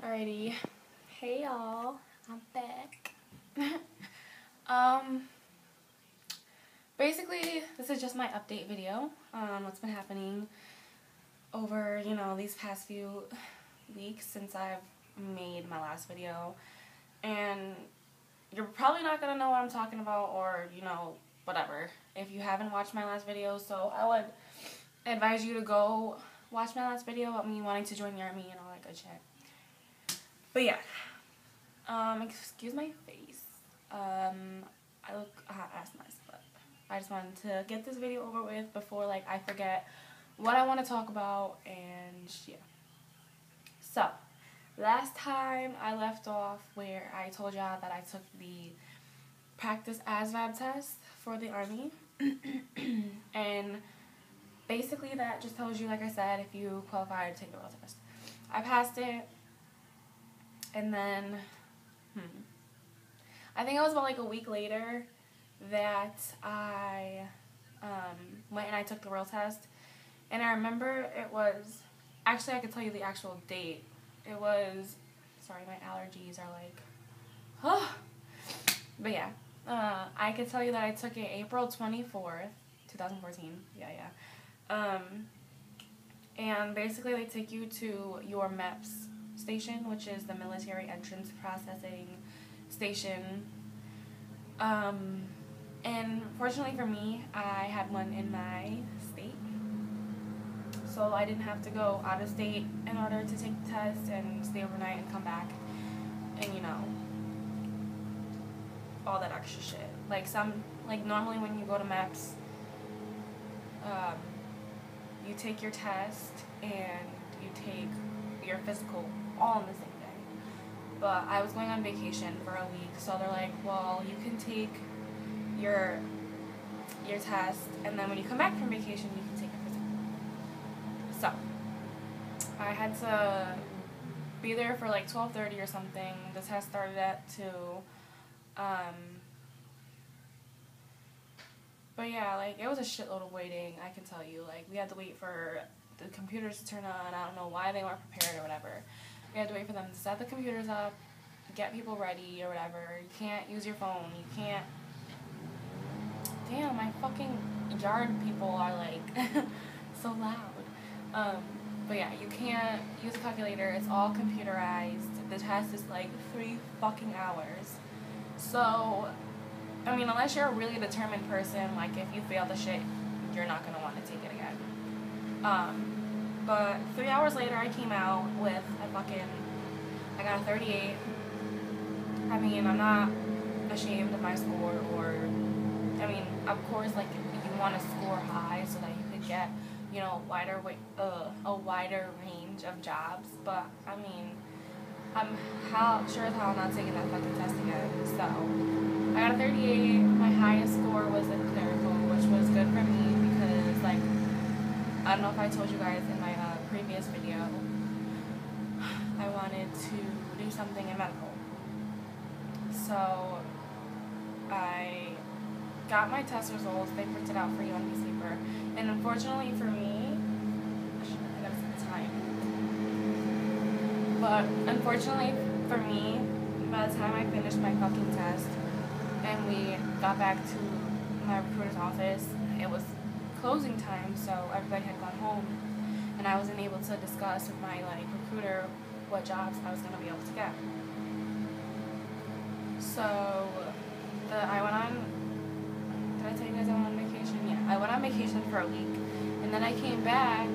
Alrighty. Hey y'all. I'm back. um basically this is just my update video on what's been happening over, these past few weeks since I've made my last video. And you're probably not gonna know what I'm talking about, or, whatever, if you haven't watched my last video. So I would advise you to go watch my last video about me wanting to join the army and all that good shit. But yeah, excuse my face. I look a hot ass mess, but I just wanted to get this video over with before, I forget what I want to talk about, and yeah. So, last time I left off where I told y'all that I took the practice ASVAB test for the army, and basically that just tells you, like I said, if you qualify to take the real test. I passed it. And then, I think it was about a week later that I went and I took the real test. And I remember it was, actually I could tell you the actual date. It was, sorry, my allergies are but yeah. I could tell you that I took it April 24th, 2014. Yeah. And basically they take you to your MEPS station, which is the military entrance processing station. And fortunately for me, I had one in my state, so I didn't have to go out of state in order to take the test and stay overnight and come back and all that extra shit. Normally when you go to MEPS, you take your test and you take your physical all in the same day. But I was going on vacation for a week, so they're like, well, you can take your test, and then when you come back from vacation, you can take your physical. So I had to be there for 12:30 or something. The test started at 2. But yeah, it was a shitload of waiting, I can tell you. We had to wait for the computers to turn on. I don't know why they weren't prepared or whatever. We had to wait for them to set the computers up, get people ready or whatever. You can't use your phone. You can't. Damn, my fucking yard people are so loud. But yeah, you can't use a calculator. It's all computerized. The test is 3 fucking hours. So, I mean, unless you're a really determined person, if you fail the shit, you're not gonna want to take it again. But 3 hours later, I came out with I got a 38. I mean, I'm not ashamed of my score, of course, you want to score high so that you could get, a wider range of jobs, but, I mean, I'm sure as hell not taking that fucking test again. So I got a 38. My highest score was in clerical, which was good for me because, I don't know if I told you guys in my previous video, I wanted to do something in medical. So I got my test results. They printed out for you on a piece of paper. And unfortunately for me, I gotta set the time. But unfortunately for me, by the time I finished my fucking test and we got back to my recruiter's office, it was closing time, so everybody had gone home, and I wasn't able to discuss with my recruiter what jobs I was gonna be able to get. So I went on. Did I tell you guys I went on vacation? Yeah, I went on vacation for a week, and then I came back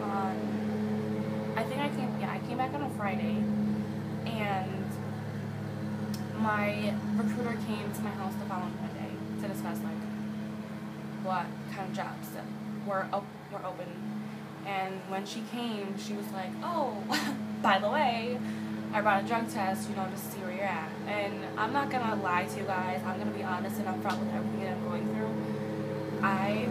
on. I came back on a Friday, and my recruiter came to my house the following Monday to discuss what kind of jobs that were open. And when she came, she was like, oh, by the way, I brought a drug test, just to see where you're at. And I'm not gonna lie to you guys, I'm gonna be honest and upfront with everything that I'm going through. I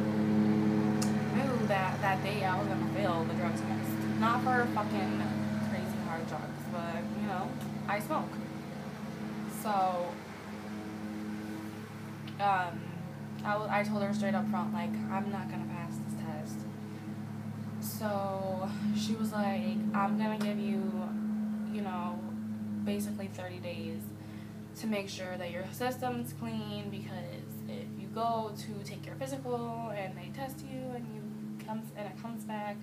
knew that day I was gonna fail the drug test. Not for fucking crazy hard drugs, but, I smoke. So, I told her straight up front, I'm not gonna pass this test. So she was like, I'm gonna give you, basically 30 days to make sure that your system's clean, because if you go to take your physical and they test you and it comes back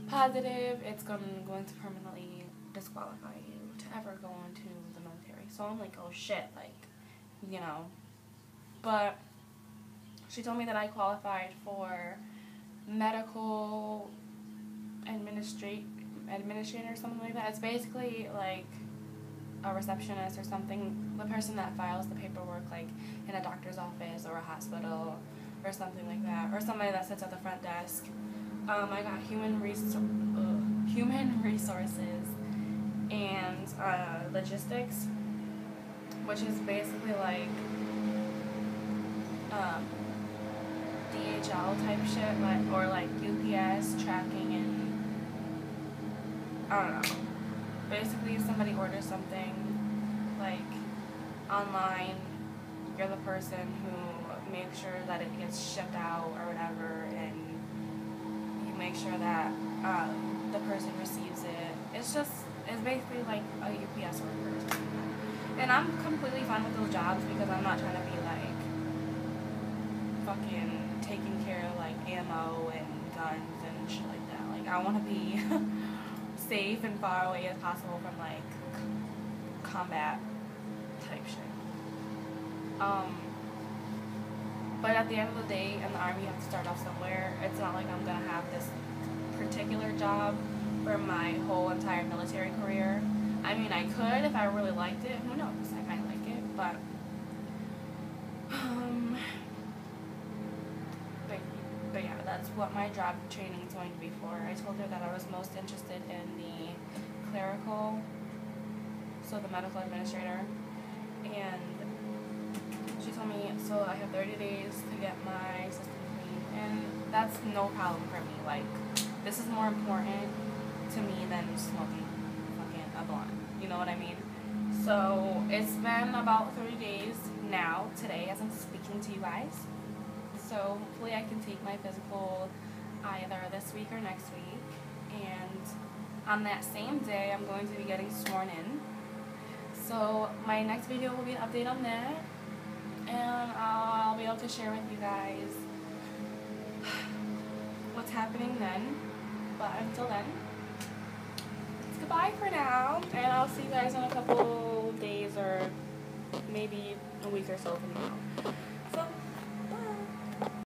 positive, it's going to permanently disqualify you to ever go into the military. So I'm like, oh shit, like, you know. But she told me that I qualified for medical administrator or something like that. It's basically like a receptionist or something, the person that files the paperwork, like in a doctor's office or a hospital or something like that, or somebody that sits at the front desk. I got human resources and logistics, which is basically like DHL type shit, like, or like UPS tracking, and I don't know. Basically, if somebody orders something like online, you're the person who makes sure that it gets shipped out or whatever, and you make sure that the person receives it. It's basically like a UPS worker or something. And I'm completely fine with those jobs because I'm not trying to be like fucking taking care of like ammo and guns and shit like that. Like, I want to be safe and far away as possible from like combat type shit. But at the end of the day, in the Army, you have to start off somewhere. It's not like I'm gonna have this particular job for my whole entire military career. I mean, I could if I really liked it. Who knows? I might like it, but but yeah, that's what my job training is going to be for. I told her that I was most interested in the clerical, so the medical administrator, and she told me, so I have 30 days to get my system clean, and that's no problem for me. Like, this is more important to me than smoking fucking a blunt. You know what I mean? So it's been about 30 days now, today, as I'm speaking to you guys. So hopefully I can take my physical either this week or next week. And on that same day, I'm going to be getting sworn in. So my next video will be an update on that. And I'll be able to share with you guys what's happening then. But until then, it's goodbye for now. And I'll see you guys in a couple days or maybe a week or so from now.